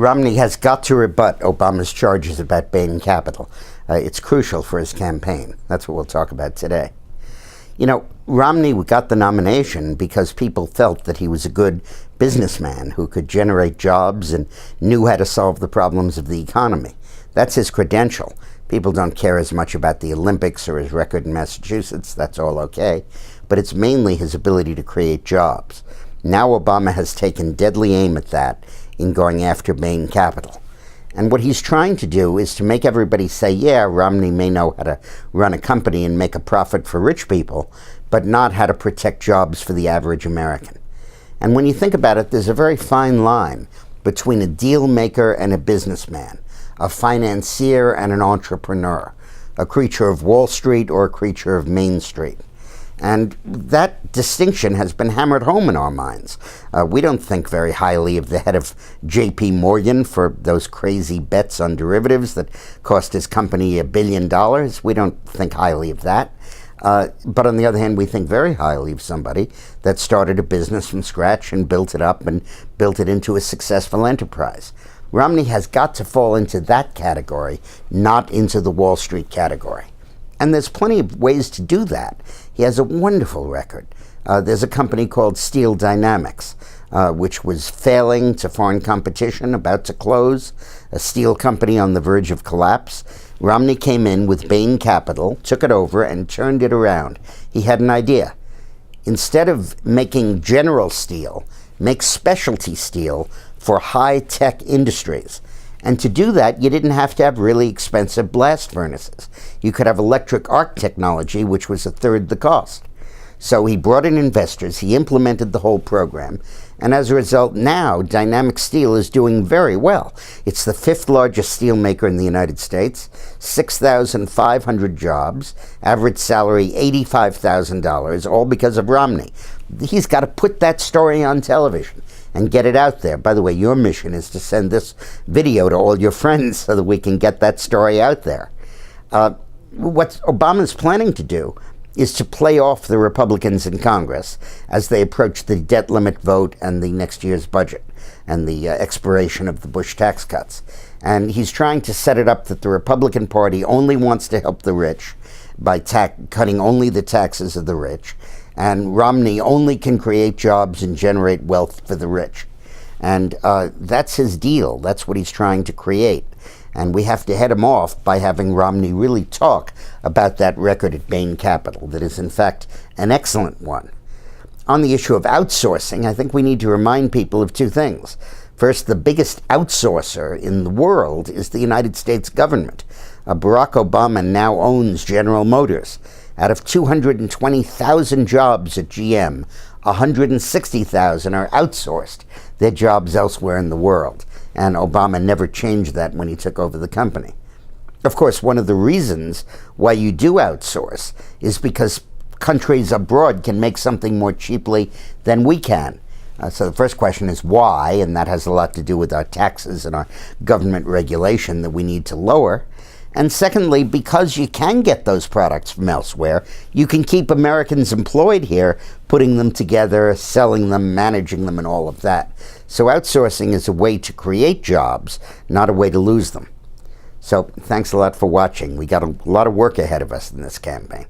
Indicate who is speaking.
Speaker 1: Romney has got to rebut Obama's charges about Bain Capital. It's crucial for his campaign. That's what we'll talk about today. You know, Romney got the nomination because people felt that he was a good businessman who could generate jobs and knew how to solve the problems of the economy. That's his credential. People don't care as much about the Olympics or his record in Massachusetts. That's all okay. But it's mainly his ability to create jobs. Now Obama has taken deadly aim at that in going after Bain Capital. And what he's trying to do is to make everybody say, yeah, Romney may know how to run a company and make a profit for rich people, but not how to protect jobs for the average American. And when you think about it, there's a very fine line between a deal maker and a businessman, a financier and an entrepreneur, a creature of Wall Street or a creature of Main Street. And that distinction has been hammered home in our minds. We don't think very highly of the head of J.P. Morgan for those crazy bets on derivatives that cost his company $1 billion. We don't think highly of that. But on the other hand, we think very highly of somebody that started a business from scratch and built it up and built it into a successful enterprise. Romney has got to fall into that category, not into the Wall Street category. And there's plenty of ways to do that. He has a wonderful record. There's a company called Steel Dynamics, which was failing to foreign competition, about to close, a steel company on the verge of collapse. Romney came in with Bain Capital, took it over, and turned it around. He had an idea. Instead of making general steel, make specialty steel for high-tech industries. And to do that, you didn't have to have really expensive blast furnaces. You could have electric arc technology, which was a third the cost. So he brought in investors, he implemented the whole program, and as a result, now Dynamic Steel is doing very well. It's the fifth largest steel maker in the United States, 6,500 jobs, average salary $85,000, all because of Romney. He's got to put that story on television and get it out there. By the way, your mission is to send this video to all your friends so that we can get that story out there. What Obama's planning to do is to play off the Republicans in Congress as they approach the debt limit vote and the next year's budget and the expiration of the Bush tax cuts. And he's trying to set it up that the Republican Party only wants to help the rich by cutting only the taxes of the rich, and Romney only can create jobs and generate wealth for the rich. And that's his deal. That's what he's trying to create. And we have to head him off by having Romney really talk about that record at Bain Capital that is, in fact, an excellent one. On the issue of outsourcing, I think we need to remind people of two things. First, the biggest outsourcer in the world is the United States government. Barack Obama now owns General Motors. Out of 220,000 jobs at GM, 160,000 are outsourced. They're jobs elsewhere in the world. And Obama never changed that when he took over the company. Of course, one of the reasons why you do outsource is because countries abroad can make something more cheaply than we can. So the first question is why, and that has a lot to do with our taxes and our government regulation that we need to lower. And secondly, because you can get those products from elsewhere, you can keep Americans employed here, putting them together, selling them, managing them, and all of that. So outsourcing is a way to create jobs, not a way to lose them. So thanks a lot for watching. We got a lot of work ahead of us in this campaign.